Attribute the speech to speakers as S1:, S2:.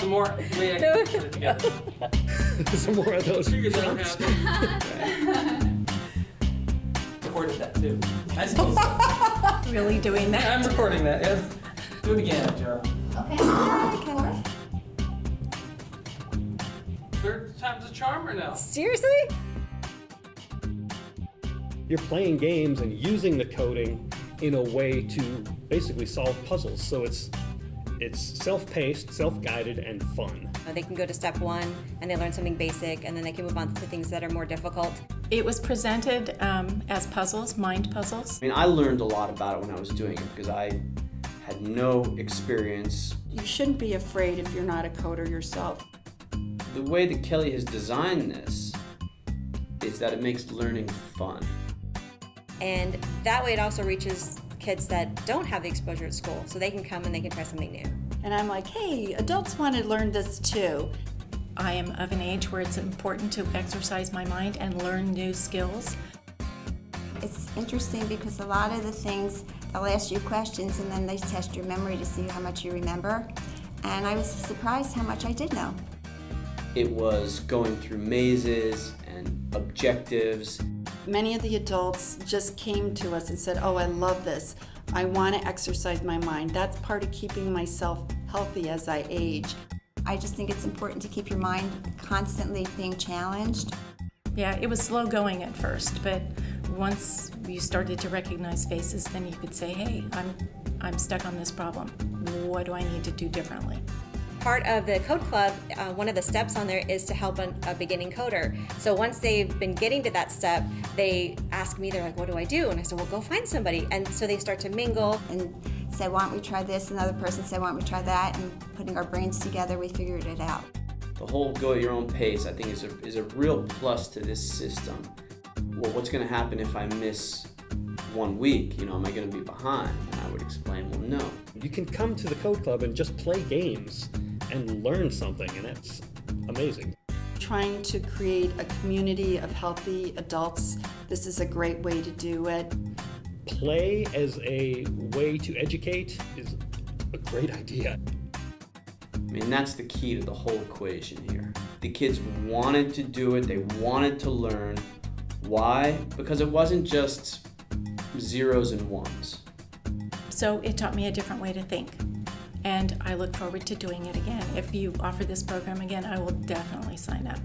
S1: some more way I can put it together.
S2: Some more of those
S1: Figured that would
S2: prompts.
S1: happen. Recorded that too. I suppose so.
S3: Really doing that?
S1: I'm recording that, yes. Do it again, Joe.
S4: Okay.
S1: Third time's a charm or no?
S3: Seriously?
S2: You're playing games and using the coding in a way to basically solve puzzles. So it's self-paced, self-guided, and fun.
S5: They can go to step 1 and they learn something basic, and then they can move on to things that are more difficult.
S3: It was presented as puzzles, mind puzzles.
S6: I mean, I learned a lot about it when I was doing it because I had no experience.
S4: You shouldn't be afraid if you're not a coder yourself.
S6: The way that Kelly has designed this is that it makes learning fun.
S5: And that way it also reaches kids that don't have the exposure at school, so they can come and they can try something new.
S4: And I'm like, hey, adults want to learn this too.
S3: I am of an age where it's important to exercise my mind and learn new skills.
S7: It's interesting because a lot of the things, they'll ask you questions and then they test your memory to see how much you remember. And I was surprised how much I did know.
S6: It was going through mazes and objectives.
S4: Many of the adults just came to us and said, oh, I love this. I want to exercise my mind. That's part of keeping myself healthy as I age.
S7: I just think it's important to keep your mind constantly being challenged.
S3: Yeah, it was slow going at first, but once you started to recognize faces, then you could say, hey, I'm stuck on this problem. What do I need to do differently?
S5: Part of the Code Club, one of the steps on there is to help a beginning coder. So once they've been getting to that step, they ask me, they're like, what do I do? And I said, well, go find somebody. And so they start to mingle.
S7: And say, why don't we try this? Another person said, why don't we try that? And putting our brains together, we figured it out.
S6: The whole go at your own pace, I think, is a real plus to this system. Well, what's going to happen if I miss 1 week? Am I going to be behind? And I would explain, well, no.
S2: You can come to the Code Club and just play games and learn something, and that's amazing.
S4: Trying to create a community of healthy adults, this is a great way to do it.
S2: Play as a way to educate is a great idea.
S6: I mean, that's the key to the whole equation here. The kids wanted to do it, they wanted to learn. Why? Because it wasn't just zeros and ones.
S3: So it taught me a different way to think, and I look forward to doing it again. If you offer this program again, I will definitely sign up.